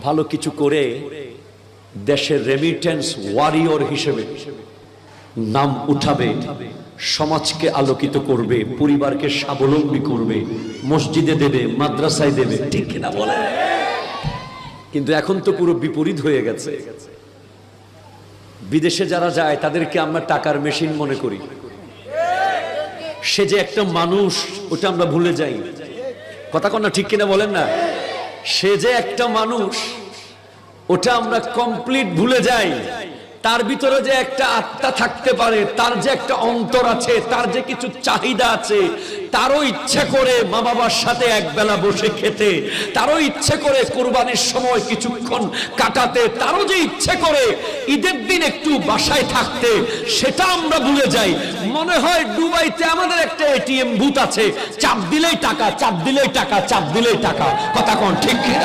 ভালো কিছু করে দেশের রেমিটেন্স ওয়ারিয়র হিসেবে নাম উঠাবে, সমাজকে আলোকিত করবে, পরিবারকে স্বাবলম্বী করবে, মসজিদে দেবে, মাদ্রাসায় দেবে, ঠিক কিনা বলে? কিন্তু এখন তো পুরো বিপরীত হয়ে গেছে। বিদেশে যারা যায় তাদেরকে আমরা টাকার মেশিন মনে করি। সে যে একটা মানুষ ওটা আমরা ভুলে যাই। কথা কন্যা ঠিক কিনা বলেন না? সে যে একটা মানুষ ওটা আমরা কমপ্লিট ভুলে যাই। তার ভিতরে যে একটা আত্মা থাকতে পারে, তার যে একটা অন্তর আছে, তার যে কিছু চাহিদা আছে, তারও ইচ্ছে করে মা বাবার সাথে একবেলা বসে খেতে, তারও ইচ্ছে করে কুরবানির সময় কিছুক্ষণ কাটাতে, তারও যে ইচ্ছে করে ঈদের দিন একটু বাসায় থাকতে, সেটা আমরা ভুলে যাই। মনে হয় দুবাইতে আমাদের একটা এটিএম বুথ আছে, চাপ দিলেই টাকা, চাপ দিলেই টাকা, চাপ দিলেই টাকা। কথা কোন ঠিক কিনা?